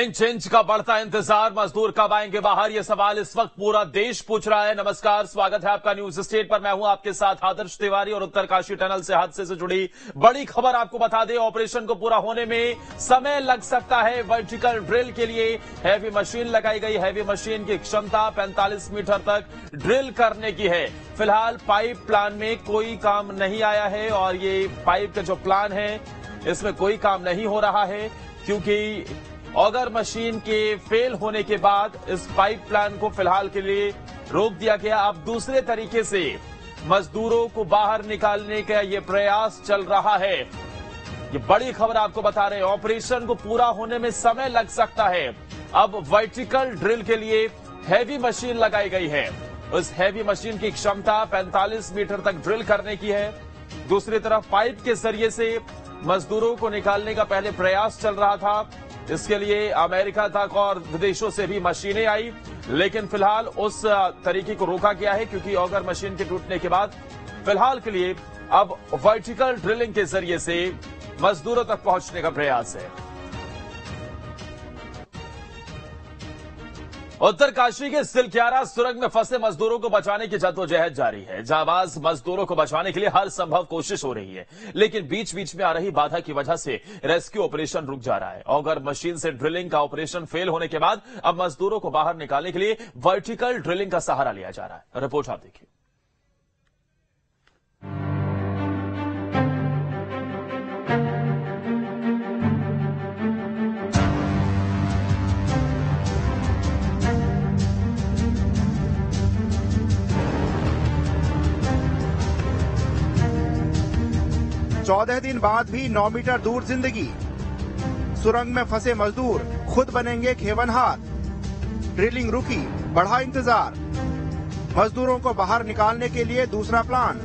Inch inch का बढ़ता इंतजार, मजदूर कब आएंगे बाहर, यह सवाल इस वक्त पूरा देश पूछ रहा है। नमस्कार, स्वागत है आपका न्यूज स्टेट पर। मैं हूं आपके साथ आदर्श तिवारी और उत्तरकाशी टनल से हादसे से जुड़ी बड़ी खबर आपको बता दें। ऑपरेशन को पूरा होने में समय लग सकता है। वर्टिकल ड्रिल के लिए हैवी मशीन लगाई गई। हैवी मशीन की क्षमता 45 मीटर तक ड्रिल करने की है। फिलहाल पाइप प्लान में कोई काम नहीं आया है और ये पाइप का जो प्लान है इसमें कोई काम नहीं हो रहा है, क्योंकि ऑगर मशीन के फेल होने के बाद इस पाइप प्लान को फिलहाल के लिए रोक दिया गया। अब दूसरे तरीके से मजदूरों को बाहर निकालने का यह प्रयास चल रहा है। ये बड़ी खबर आपको बता रहे हैं। ऑपरेशन को पूरा होने में समय लग सकता है। अब वर्टिकल ड्रिल के लिए हैवी मशीन लगाई गई है। उस हैवी मशीन की क्षमता 45 मीटर तक ड्रिल करने की है। दूसरी तरफ पाइप के जरिए से मजदूरों को निकालने का पहले प्रयास चल रहा था। इसके लिए अमेरिका तक और विदेशों से भी मशीनें आई, लेकिन फिलहाल उस तरीके को रोका गया है, क्योंकि ऑगर मशीन के टूटने के बाद फिलहाल के लिए अब वर्टिकल ड्रिलिंग के जरिए से मजदूरों तक पहुंचने का प्रयास है। उत्तरकाशी के सिलक्यारा सुरंग में फंसे मजदूरों को बचाने की जद्दोजहद जारी है। जाबाज मजदूरों को बचाने के लिए हर संभव कोशिश हो रही है, लेकिन बीच बीच में आ रही बाधा की वजह से रेस्क्यू ऑपरेशन रुक जा रहा है। ऑगर मशीन से ड्रिलिंग का ऑपरेशन फेल होने के बाद अब मजदूरों को बाहर निकालने के लिए वर्टिकल ड्रिलिंग का सहारा लिया जा रहा है। रिपोर्ट आप देखिए। चौदह दिन बाद भी 9 मीटर दूर जिंदगी। सुरंग में फंसे मजदूर खुद बनेंगे खेवनहार। ड्रिलिंग रुकी, बढ़ा इंतजार। मजदूरों को बाहर निकालने के लिए दूसरा प्लान।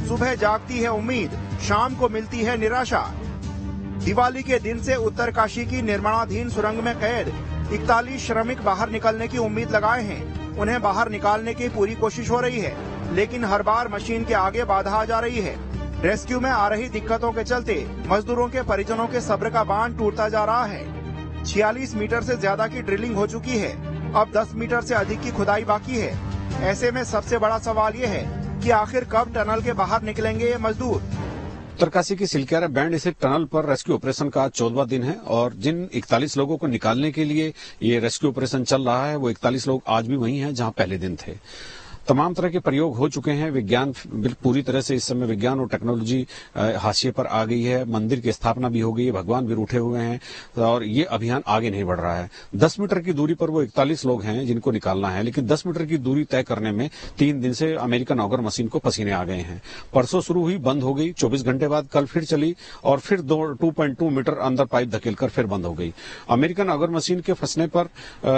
सुबह जागती है उम्मीद, शाम को मिलती है निराशा। दिवाली के दिन से उत्तरकाशी की निर्माणाधीन सुरंग में कैद 41 श्रमिक बाहर निकलने की उम्मीद लगाए हैं। उन्हें बाहर निकालने की पूरी कोशिश हो रही है, लेकिन हर बार मशीन के आगे बाधा आ जा रही है। रेस्क्यू में आ रही दिक्कतों के चलते मजदूरों के परिजनों के सब्र का बांध टूटता जा रहा है। 46 मीटर से ज्यादा की ड्रिलिंग हो चुकी है। अब 10 मीटर से अधिक की खुदाई बाकी है। ऐसे में सबसे बड़ा सवाल ये है कि आखिर कब टनल के बाहर निकलेंगे ये मजदूर। उत्तरकाशी की सिलक्यारा बैंड स्थित टनल पर रेस्क्यू ऑपरेशन का 14वां दिन है और जिन 41 लोगों को निकालने के लिए ये रेस्क्यू ऑपरेशन चल रहा है, वो 41 लोग आज भी वही हैं जहां पहले दिन थे। तमाम तरह के प्रयोग हो चुके हैं। विज्ञान पूरी तरह से इस समय विज्ञान और टेक्नोलॉजी हाशिए पर आ गई है। मंदिर की स्थापना भी हो गई है, भगवान भी रूठे हुए हैं और ये अभियान आगे नहीं बढ़ रहा है। 10 मीटर की दूरी पर वो 41 लोग हैं जिनको निकालना है, लेकिन 10 मीटर की दूरी तय करने में 3 दिन से अमेरिकन ऑगर मशीन को पसीने आ गए हैं। परसों शुरू हुई, बंद हो गई। 24 घंटे बाद कल फिर चली और फिर 2.2 मीटर अंदर पाइप धकेलकर फिर बंद हो गई। अमेरिकन ऑगर मशीन के फंसने पर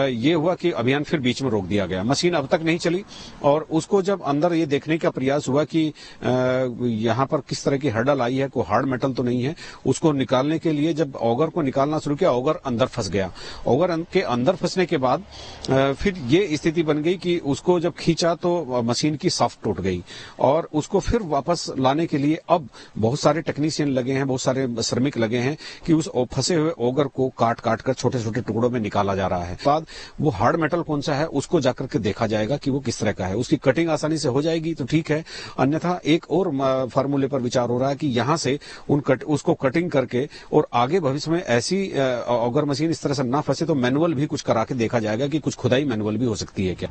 यह हुआ कि अभियान फिर बीच में रोक दिया गया। मशीन अब तक नहीं चली और उसको जब अंदर ये देखने का प्रयास हुआ कि यहाँ पर किस तरह की हर्डल आई है, कोई हार्ड मेटल तो नहीं है, उसको निकालने के लिए जब ऑगर को निकालना शुरू किया, ऑगर अंदर फंस गया। ऑगर के अंदर फंसने के बाद फिर ये स्थिति बन गई कि उसको जब खींचा तो मशीन की शाफ्ट टूट गई और उसको फिर वापस लाने के लिए अब बहुत सारे टेक्नीशियन लगे हैं, बहुत सारे श्रमिक लगे हैं कि उस फंसे हुए ऑगर को काट काट कर छोटे छोटे टुकड़ों में निकाला जा रहा है। बाद वो हार्ड मेटल कौन सा है उसको जाकर के देखा जाएगा कि वो किस तरह का है। उसकी कटिंग आसानी से हो जाएगी तो ठीक है, अन्यथा एक और फार्मूले पर विचार हो रहा है कि यहां से उसको कटिंग करके और आगे भविष्य में ऐसी ऑगर मशीन इस तरह से ना फंसे तो मैनुअल भी कुछ करा के देखा जाएगा कि कुछ खुदाई मैनुअल भी हो सकती है क्या।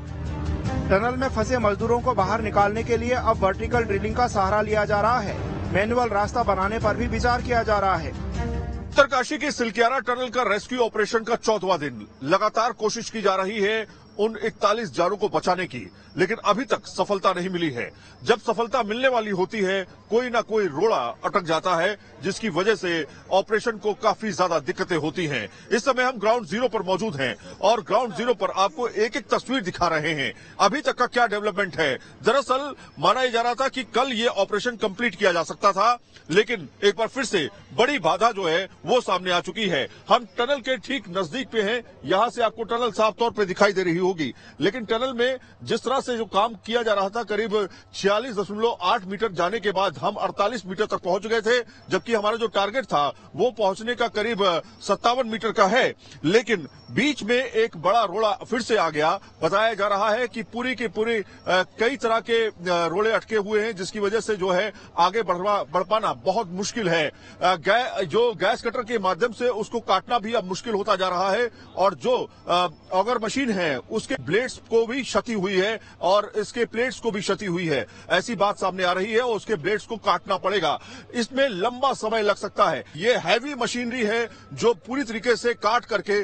टनल में फंसे मजदूरों को बाहर निकालने के लिए अब वर्टिकल ड्रिलिंग का सहारा लिया जा रहा है। मैनुअल रास्ता बनाने पर भी विचार किया जा रहा है। उत्तरकाशी के सिलक्यारा टनल का रेस्क्यू ऑपरेशन का 14वां दिन। लगातार कोशिश की जा रही है उन 41 जानों को बचाने की, लेकिन अभी तक सफलता नहीं मिली है। जब सफलता मिलने वाली होती है, कोई ना कोई रोड़ा अटक जाता है, जिसकी वजह से ऑपरेशन को काफी ज्यादा दिक्कतें होती हैं। इस समय हम ग्राउंड जीरो पर मौजूद हैं और ग्राउंड जीरो पर आपको एक एक तस्वीर दिखा रहे हैं। अभी तक का क्या डेवलपमेंट है। दरअसल माना जा रहा था कि कल ये ऑपरेशन कंप्लीट किया जा सकता था, लेकिन एक बार फिर से बड़ी बाधा जो है वो सामने आ चुकी है। हम टनल के ठीक नजदीक पे हैं। यहाँ से आपको टनल साफ तौर पर दिखाई दे रही होगी। होगी। लेकिन टनल में जिस तरह से जो काम किया जा रहा था, करीब 46.8 मीटर जाने के बाद हम 48 मीटर तक पहुंच गए थे, जबकि हमारा जो टारगेट था वो पहुंचने का करीब 57 मीटर का है। लेकिन बीच में एक बड़ा रोड़ा फिर से आ गया। बताया जा रहा है कि पूरी की पूरी कई तरह के रोड़े अटके हुए हैं, जिसकी वजह से जो है आगे बढ़ पाना बहुत मुश्किल है। जो गैस कटर के माध्यम से उसको काटना भी अब मुश्किल होता जा रहा है, और जो ऑगर मशीन है उसके ब्लेड्स को भी क्षति हुई है और इसके प्लेट्स को भी क्षति हुई है। ऐसी बात सामने आ रही है और उसके ब्लेड्स को काटना पड़ेगा। इसमें लंबा समय लग सकता है। ये हैवी मशीनरी है जो पूरी तरीके से काट करके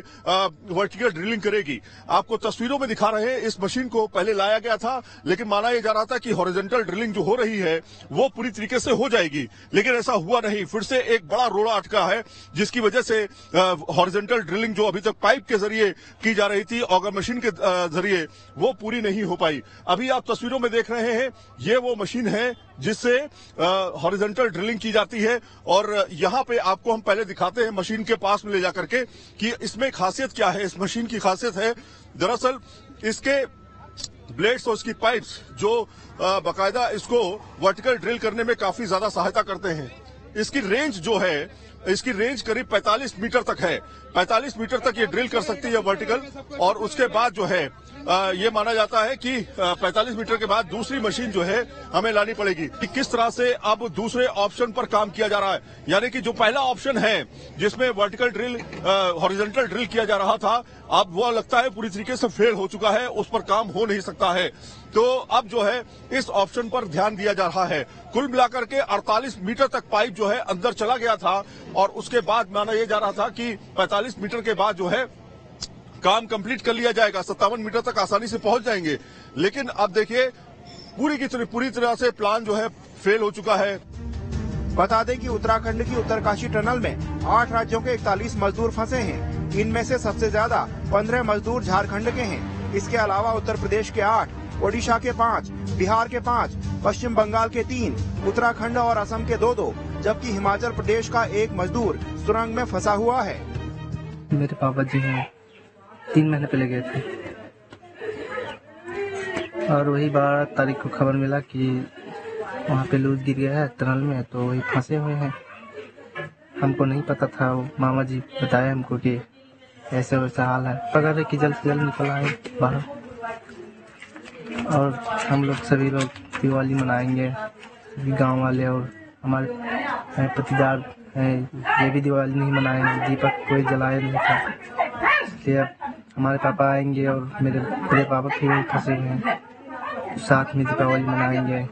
वर्टिकल ड्रिलिंग करेगी। आपको तस्वीरों में दिखा रहे हैं, इस मशीन को पहले लाया गया था, लेकिन माना यह जा रहा था कि हॉरिजॉन्टल ड्रिलिंग जो हो रही है वो पूरी तरीके से हो जाएगी, लेकिन ऐसा हुआ नहीं। फिर से एक बड़ा रोड़ा अटका है, जिसकी वजह से हॉरिजॉन्टल ड्रिलिंग जो अभी तक पाइप के जरिए की जा रही थी, ऑगर मशीन के जरिए, वो पूरी नहीं हो पाई। अभी आप तस्वीरों में देख रहे हैं, ये वो मशीन है जिससे हॉरिजॉन्टल ड्रिलिंग की जाती है। और यहां पे आपको हम पहले दिखाते हैं मशीन के पास में ले जाकर के कि इसमें खासियत क्या है। इस मशीन की खासियत है दरअसल इसके ब्लेड्स और इसकी पाइप्स जो बाकायदा इसको वर्टिकल ड्रिल करने में काफी ज्यादा सहायता करते हैं। इसकी रेंज जो है, इसकी रेंज करीब 45 मीटर तक है। 45 मीटर तक ये ड्रिल कर सकती है वर्टिकल, और उसके बाद जो है ये माना जाता है कि 45 मीटर के बाद दूसरी मशीन जो है हमें लानी पड़ेगी। कि किस तरह से अब दूसरे ऑप्शन पर काम किया जा रहा है, यानी कि जो पहला ऑप्शन है जिसमें वर्टिकल ड्रिल हॉरिजॉन्टल ड्रिल किया जा रहा था, अब वो लगता है पूरी तरीके से फेल हो चुका है, उस पर काम हो नहीं सकता है। तो अब जो है इस ऑप्शन पर ध्यान दिया जा रहा है। कुल मिलाकर के 48 मीटर तक पाइप जो है अंदर चला गया था, और उसके बाद माना यह जा रहा था कि 45 मीटर के बाद जो है काम कंप्लीट कर लिया जाएगा, 57 मीटर तक आसानी से पहुंच जाएंगे। लेकिन अब देखिए पूरी तरह से प्लान जो है फेल हो चुका है। बता दें कि उत्तराखंड की उत्तरकाशी टनल में 8 राज्यों के 41 मजदूर फंसे हैं। इनमें से सबसे ज्यादा 15 मजदूर झारखंड के हैं। इसके अलावा उत्तर प्रदेश के 8, ओडिशा के 5, बिहार के 5, पश्चिम बंगाल के 3, उत्तराखंड और असम के 2, जबकि हिमाचल प्रदेश का 1 मजदूर सुरंग में फंसा हुआ है। मेरे पापा जी हैं, 3 महीने पहले गए थे, और वही 12 तारीख को खबर मिला कि वहाँ पे लूज गिर गया है टनल में, तो वही फंसे हुए हैं। हमको नहीं पता था, वो मामा जी बताया हमको कि ऐसे वैसा हाल है। पकड़ रहे कि जल्द से जल्द निकल आए बाहर, और हम लोग सभी लोग दिवाली मनाएंगे, गांव वाले और हमारे पतिदार हैं, ये भी दिवाली नहीं मनाएंगे, दीपक कोई जलाए नहीं था। इसलिए हमारे पापा आएंगे और मेरे पापा फिर वही फंसे हुए हैं, साथ में दीपावली मनाएंगे।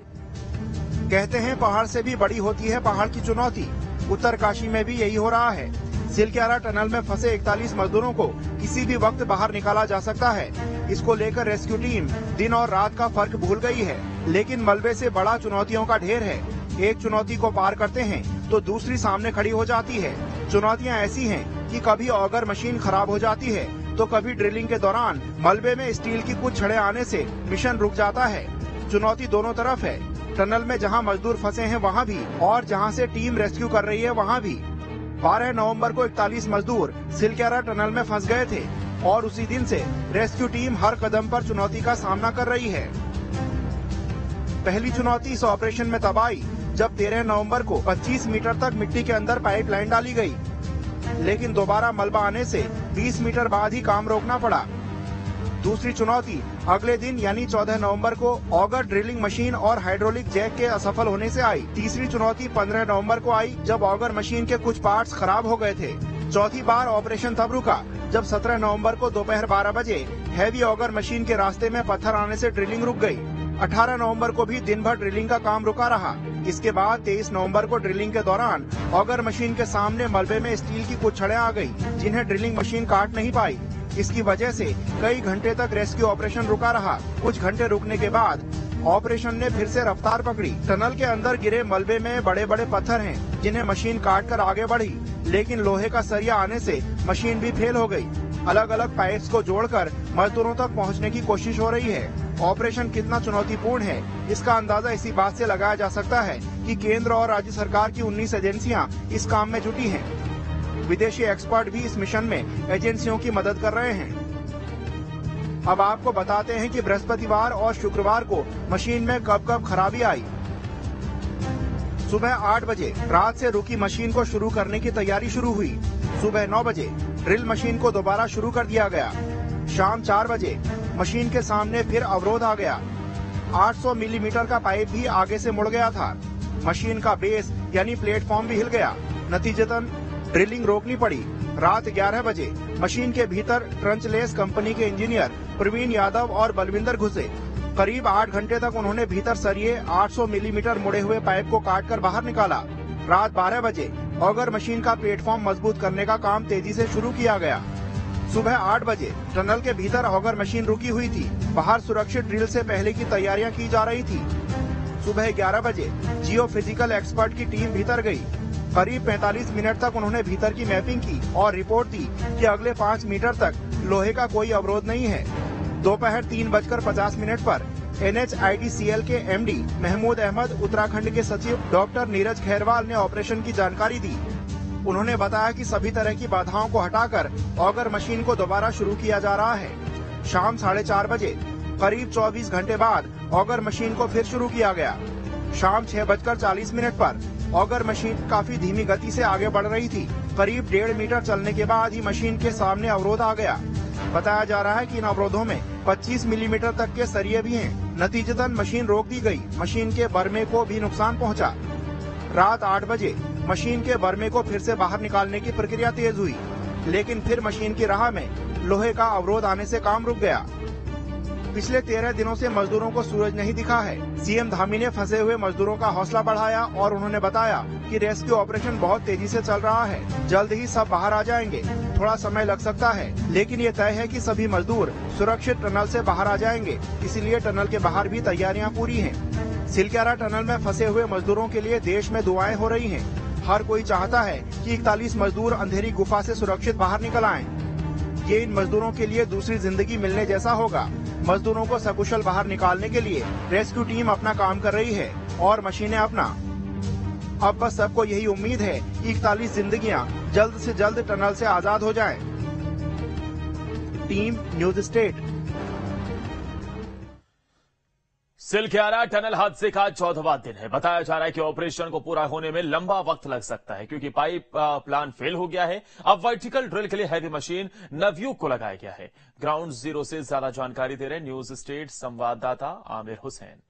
कहते हैं पहाड़ से भी बड़ी होती है पहाड़ की चुनौती। उत्तरकाशी में भी यही हो रहा है। सिलक्यारा टनल में फंसे 41 मजदूरों को किसी भी वक्त बाहर निकाला जा सकता है। इसको लेकर रेस्क्यू टीम दिन और रात का फर्क भूल गई है, लेकिन मलबे से बड़ा चुनौतियों का ढेर है। एक चुनौती को पार करते हैं तो दूसरी सामने खड़ी हो जाती है। चुनौतियां ऐसी हैं कि कभी ऑगर मशीन खराब हो जाती है, तो कभी ड्रिलिंग के दौरान मलबे में स्टील की कुछ छड़ें आने से मिशन रुक जाता है। चुनौती दोनों तरफ है। टनल में जहां मजदूर फंसे हैं वहां भी, और जहां से टीम रेस्क्यू कर रही है वहां भी। 12 नवंबर को 41 मजदूर सिलक्यारा टनल में फंस गए थे, और उसी दिन से रेस्क्यू टीम हर कदम पर चुनौती का सामना कर रही है। पहली चुनौती इस ऑपरेशन में तब आई जब 13 नवंबर को 25 मीटर तक मिट्टी के अंदर पाइपलाइन डाली गई, लेकिन दोबारा मलबा आने से 20 मीटर बाद ही काम रोकना पड़ा। दूसरी चुनौती अगले दिन यानी 14 नवंबर को ऑगर ड्रिलिंग मशीन और हाइड्रोलिक जैक के असफल होने से आई। तीसरी चुनौती 15 नवंबर को आई जब ऑगर मशीन के कुछ पार्ट्स खराब हो गए थे। चौथी बार ऑपरेशन तब रुका जब 17 नवंबर को दोपहर 12 बजे हैवी ऑगर मशीन के रास्ते में पत्थर आने से ड्रिलिंग रुक गई। 18 नवंबर को भी दिन भर ड्रिलिंग का काम रुका रहा। इसके बाद 23 नवंबर को ड्रिलिंग के दौरान ऑगर मशीन के सामने मलबे में स्टील की कुछ छड़ें आ गई, जिन्हें ड्रिलिंग मशीन काट नहीं पाई। इसकी वजह से कई घंटे तक रेस्क्यू ऑपरेशन रुका रहा। कुछ घंटे रुकने के बाद ऑपरेशन ने फिर से रफ्तार पकड़ी। टनल के अंदर गिरे मलबे में बड़े बड़े पत्थर हैं, जिन्हें मशीन काटकर आगे बढ़ी, लेकिन लोहे का सरिया आने से मशीन भी फेल हो गई। अलग अलग पाइप्स को जोड़कर मजदूरों तक पहुंचने की कोशिश हो रही है। ऑपरेशन कितना चुनौतीपूर्ण है, इसका अंदाजा इसी बात से लगाया जा सकता है कि केंद्र और राज्य सरकार की 19 एजेंसियां इस काम में जुटी हैं। विदेशी एक्सपर्ट भी इस मिशन में एजेंसियों की मदद कर रहे हैं। अब आपको बताते हैं कि बृहस्पतिवार और शुक्रवार को मशीन में कब कब खराबी आई। सुबह 8 बजे रात से रुकी मशीन को शुरू करने की तैयारी शुरू हुई। सुबह 9 बजे ड्रिल मशीन को दोबारा शुरू कर दिया गया। शाम 4 बजे मशीन के सामने फिर अवरोध आ गया। 800 मिलीमीटर का पाइप भी आगे से मुड़ गया था। मशीन का बेस यानी प्लेटफॉर्म भी हिल गया। नतीजतन ड्रिलिंग रोकनी पड़ी। रात 11 बजे मशीन के भीतर ट्रंचलेस कंपनी के इंजीनियर प्रवीण यादव और बलविंदर घुसे। करीब 8 घंटे तक उन्होंने भीतर सरिये 800 मिलीमीटर मुड़े हुए पाइप को काटकर बाहर निकाला। रात 12 बजे ऑगर मशीन का प्लेटफॉर्म मजबूत करने का काम तेजी से शुरू किया गया। सुबह 8 बजे टनल के भीतर ऑगर मशीन रुकी हुई थी। बाहर सुरक्षित ड्रिल से पहले की तैयारियां की जा रही थी। सुबह 11 बजे जियो फिजिकल एक्सपर्ट की टीम भीतर गई। करीब 45 मिनट तक उन्होंने भीतर की मैपिंग की और रिपोर्ट दी कि अगले 5 मीटर तक लोहे का कोई अवरोध नहीं है। दोपहर 3:50 पर NHIDCL के MD महमूद अहमद, उत्तराखंड के सचिव डॉक्टर नीरज खैरवाल ने ऑपरेशन की जानकारी दी। उन्होंने बताया कि सभी तरह की बाधाओं को हटाकर ऑगर मशीन को दोबारा शुरू किया जा रहा है। शाम 4:30 बजे करीब 24 घंटे बाद ऑगर मशीन को फिर शुरू किया गया। शाम 6:40 पर ऑगर मशीन काफी धीमी गति से आगे बढ़ रही थी। करीब 1.5 मीटर चलने के बाद ही मशीन के सामने अवरोध आ गया। बताया जा रहा है कि इन अवरोधों में 25 मिलीमीटर तक के सरिये भी हैं। नतीजतन मशीन रोक दी गई। मशीन के बर्मे को भी नुकसान पहुंचा। रात 8 बजे मशीन के बर्मे को फिर से बाहर निकालने की प्रक्रिया तेज हुई, लेकिन फिर मशीन की राह में लोहे का अवरोध आने से काम रुक गया। पिछले 13 दिनों से मजदूरों को सूरज नहीं दिखा है। सीएम धामी ने फंसे हुए मजदूरों का हौसला बढ़ाया और उन्होंने बताया कि रेस्क्यू ऑपरेशन बहुत तेजी से चल रहा है। जल्द ही सब बाहर आ जाएंगे। थोड़ा समय लग सकता है, लेकिन ये तय है कि सभी मजदूर सुरक्षित टनल से बाहर आ जाएंगे। इसीलिए टनल के बाहर भी तैयारियां पूरी हैं। सिलक्यारा टनल में फंसे हुए मजदूरों के लिए देश में दुआएं हो रही हैं। हर कोई चाहता है कि 41 मजदूर अंधेरी गुफा से सुरक्षित बाहर निकल आएं। ये इन मजदूरों के लिए दूसरी जिंदगी मिलने जैसा होगा। मजदूरों को सकुशल बाहर निकालने के लिए रेस्क्यू टीम अपना काम कर रही है और मशीनें अपना। अब बस सबको यही उम्मीद है कि 41 जिंदगियां जल्द से जल्द टनल से आजाद हो जाएं। Team news state. Silkyara tunnel हादसे का 14वां दिन है। बताया जा रहा है कि ऑपरेशन को पूरा होने में लंबा वक्त लग सकता है, क्योंकि पाइप प्लान फेल हो गया है। अब वर्टिकल ड्रिल के लिए हैवी मशीन नवयुग को लगाया गया है। ग्राउंड जीरो से ज्यादा जानकारी दे रहे न्यूज स्टेट संवाददाता आमिर हुसैन।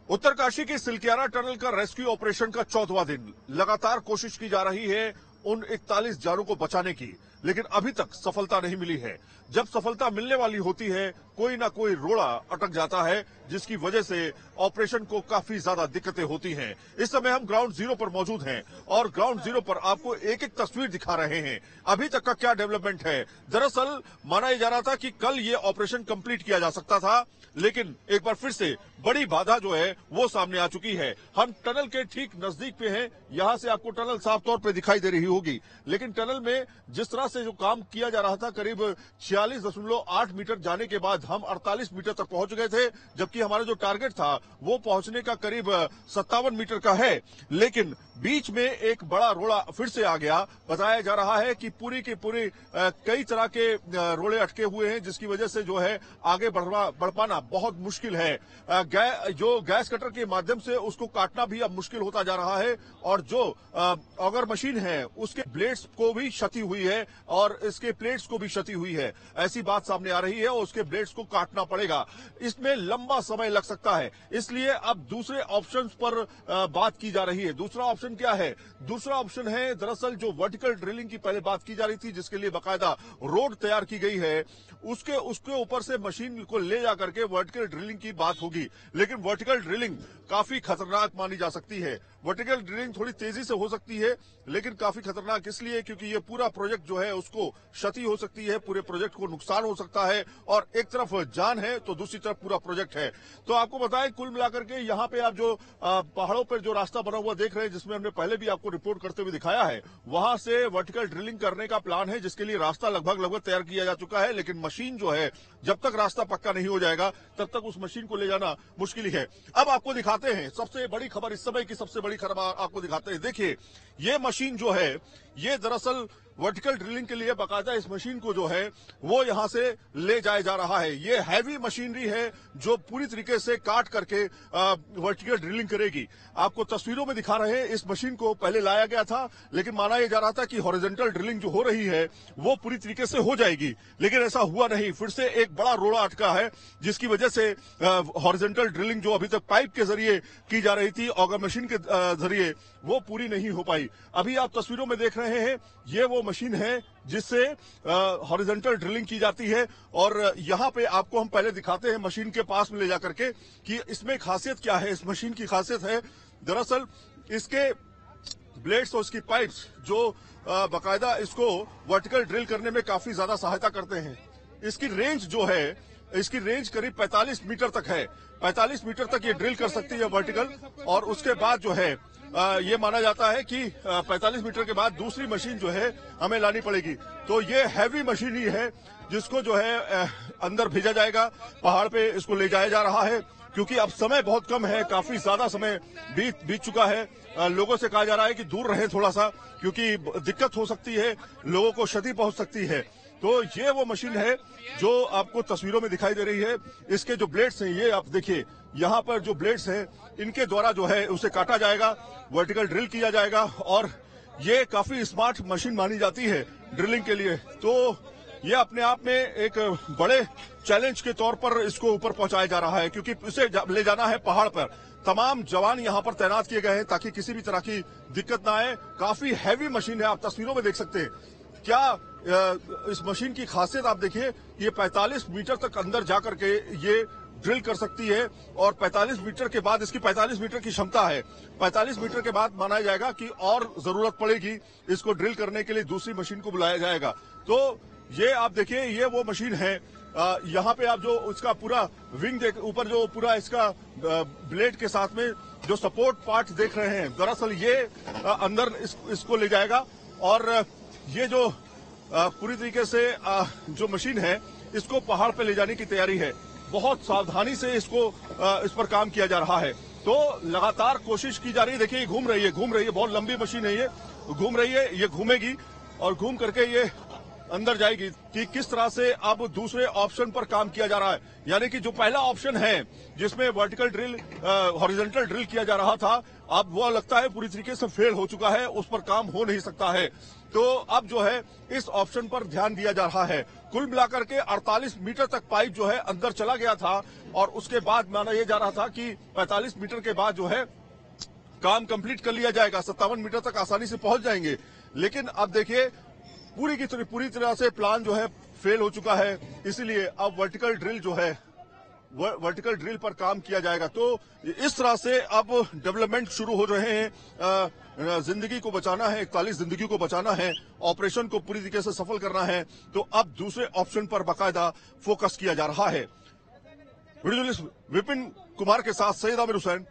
उत्तरकाशी की सिलक्यारा टनल का रेस्क्यू ऑपरेशन का 14वां दिन। लगातार कोशिश की जा रही है उन 41 जानों को बचाने की, लेकिन अभी तक सफलता नहीं मिली है। जब सफलता मिलने वाली होती है, कोई ना कोई रोड़ा अटक जाता है, जिसकी वजह से ऑपरेशन को काफी ज्यादा दिक्कतें होती हैं। इस समय हम ग्राउंड जीरो पर मौजूद हैं और ग्राउंड जीरो पर आपको एक एक तस्वीर दिखा रहे हैं। अभी तक का क्या डेवलपमेंट है। दरअसल माना जा रहा था कि कल ये ऑपरेशन कंप्लीट किया जा सकता था, लेकिन एक बार फिर से बड़ी बाधा जो है वो सामने आ चुकी है। हम टनल के ठीक नजदीक पे हैं। यहां से आपको टनल साफ तौर पे दिखाई दे रही होगी, लेकिन टनल में जिस तरह से जो काम किया जा रहा था, करीब 46.8 मीटर जाने के बाद हम 48 मीटर तक पहुंच गए थे, जबकि हमारा जो टारगेट था वो पहुंचने का करीब 57 मीटर का है। लेकिन बीच में एक बड़ा रोड़ा फिर से आ गया। बताया जा रहा है कि पूरी की पूरी कई तरह के रोड़े अटके हुए हैं, जिसकी वजह से जो है आगे बढ़ पाना बहुत मुश्किल है। जो गैस कटर के माध्यम से उसको काटना भी अब मुश्किल होता जा रहा है, और जो ऑगर मशीन है उसके ब्लेड्स को भी क्षति हुई है और इसके प्लेट्स को भी क्षति हुई है। ऐसी बात सामने आ रही है और उसके ब्लेड्स को काटना पड़ेगा। इसमें लंबा समय लग सकता है, इसलिए अब दूसरे ऑप्शन पर बात की जा रही है। दूसरा ऑप्शन क्या है? दूसरा ऑप्शन है दरअसल जो वर्टिकल ड्रिलिंग की पहले बात की जा रही थी, जिसके लिए बाकायदा रोड तैयार की गई है, उसके ऊपर से मशीन को ले जाकर के वर्टिकल ड्रिलिंग की बात होगी। लेकिन वर्टिकल ड्रिलिंग काफी खतरनाक मानी जा सकती है। वर्टिकल ड्रिलिंग थोड़ी तेजी से हो सकती है, लेकिन काफी खतरनाक इसलिए क्योंकि ये पूरा प्रोजेक्ट जो है उसको क्षति हो सकती है, पूरे प्रोजेक्ट को नुकसान हो सकता है, और एक तरफ जान है तो दूसरी तरफ पूरा प्रोजेक्ट है। तो आपको बताएं, कुल मिलाकर के यहाँ पे आप जो पहाड़ों पर जो रास्ता बना हुआ देख रहे हैं, जिसमें हमने पहले भी आपको रिपोर्ट करते हुए दिखाया है, वहां से वर्टिकल ड्रिलिंग करने का प्लान है, जिसके लिए रास्ता लगभग तैयार किया जा चुका है। लेकिन मशीन जो है, जब तक रास्ता पक्का नहीं हो जाएगा तब तक उस मशीन को ले जाना मुश्किल ही है। अब आपको दिखाते हैं सबसे बड़ी खबर, इस समय की सबसे बड़ी खबर आपको दिखाते हैं। देखिए, ये मशीन जो है ये दरअसल वर्टिकल ड्रिलिंग के लिए बाकायदा इस मशीन को जो है वो यहां से ले जाया जा रहा है। ये हैवी मशीनरी है जो पूरी तरीके से काट करके वर्टिकल ड्रिलिंग करेगी। आपको तस्वीरों में दिखा रहे हैं, इस मशीन को पहले लाया गया था, लेकिन माना यह जा रहा था कि हॉरिजॉन्टल ड्रिलिंग जो हो रही है वो पूरी तरीके से हो जाएगी, लेकिन ऐसा हुआ नहीं। फिर से एक बड़ा रोड़ा अटका है, जिसकी वजह से हॉरिजॉन्टल ड्रिलिंग जो अभी तक पाइप के जरिए की जा रही थी, ऑगर मशीन के जरिए, वो पूरी नहीं हो पाई। अभी आप तस्वीरों में देख रहे हैं, ये वो मशीन है जिससे हॉरिजॉन्टल ड्रिलिंग की जाती है। और यहां पे आपको हम पहले दिखाते हैं मशीन के पास में ले जाकर के कि इसमें खासियत क्या है। इस मशीन की खासियत है दरअसल इसके ब्लेड्स और इसकी पाइप्स जो बाकायदा इसको वर्टिकल ड्रिल करने में काफी ज्यादा सहायता करते हैं। इसकी रेंज जो है, इसकी रेंज करीब 45 मीटर तक है। 45 मीटर तक ये ड्रिल कर सकती है वर्टिकल, और उसके बाद जो है ये माना जाता है कि 45 मीटर के बाद दूसरी मशीन जो है हमें लानी पड़ेगी। तो ये हैवी मशीन ही है जिसको जो है अंदर भेजा जाएगा, पहाड़ पे इसको ले जाया जा रहा है, क्योंकि अब समय बहुत कम है, काफी ज्यादा समय बीत चुका है। लोगों से कहा जा रहा है कि दूर रहे थोड़ा सा, क्योंकि दिक्कत हो सकती है, लोगों को क्षति पहुंच सकती है। तो ये वो मशीन है जो आपको तस्वीरों में दिखाई दे रही है। इसके जो ब्लेड्स हैं, ये आप देखिए, यहाँ पर जो ब्लेड्स हैं इनके द्वारा जो है उसे काटा जाएगा, वर्टिकल ड्रिल किया जाएगा, और ये काफी स्मार्ट मशीन मानी जाती है ड्रिलिंग के लिए। तो ये अपने आप में एक बड़े चैलेंज के तौर पर इसको ऊपर पहुंचाया जा रहा है, क्योंकि इसे ले जाना है पहाड़ पर। तमाम जवान यहां पर तैनात किए गए हैं ताकि किसी भी तरह की दिक्कत ना आए। काफी हैवी मशीन है, आप तस्वीरों में देख सकते हैं। क्या इस मशीन की खासियत आप देखिए, ये 45 मीटर तक अंदर जाकर के ये ड्रिल कर सकती है, और 45 मीटर के बाद, इसकी 45 मीटर की क्षमता है, 45 मीटर के बाद माना जाएगा कि और जरूरत पड़ेगी इसको ड्रिल करने के लिए, दूसरी मशीन को बुलाया जाएगा। तो ये आप देखिए, ये वो मशीन है। यहाँ पे आप जो इसका पूरा विंग देख, ऊपर जो पूरा इसका ब्लेड के साथ में जो सपोर्ट पार्ट देख रहे हैं, दरअसल ये अंदर इसको ले जाएगा, और ये जो पूरी तरीके से जो मशीन है इसको पहाड़ पे ले जाने की तैयारी है। बहुत सावधानी से इसको इस पर काम किया जा रहा है। तो लगातार कोशिश की जा रही है। देखिए, ये घूम रही है, बहुत लंबी मशीन है, ये घूम रही है, ये घूमेगी और घूम करके ये अंदर जाएगी। कि किस तरह से अब दूसरे ऑप्शन पर काम किया जा रहा है, यानी कि जो पहला ऑप्शन है जिसमें वर्टिकल ड्रिल, हॉरिजॉन्टल ड्रिल किया जा रहा था, अब वो लगता है पूरी तरीके से फेल हो चुका है, उस पर काम हो नहीं सकता है। तो अब जो है इस ऑप्शन पर ध्यान दिया जा रहा है। कुल मिलाकर के 48 मीटर तक पाइप जो है अंदर चला गया था, और उसके बाद माना यह जा रहा था कि 45 मीटर के बाद जो है काम कंप्लीट कर लिया जाएगा, 57 मीटर तक आसानी से पहुंच जाएंगे। लेकिन अब देखिए, पूरी तरह से प्लान जो है फेल हो चुका है, इसीलिए अब वर्टिकल ड्रिल जो है, वर्टिकल ड्रिल पर काम किया जाएगा। तो इस तरह से अब डेवलपमेंट शुरू हो रहे हैं। जिंदगी को बचाना है, 41 जिंदगी को बचाना है, ऑपरेशन को पूरी तरीके से सफल करना है, तो अब दूसरे ऑप्शन पर बाकायदा फोकस किया जा रहा है। वीडियो जर्नलिस्ट विपिन कुमार के साथ सैयद आमिर हुसैन,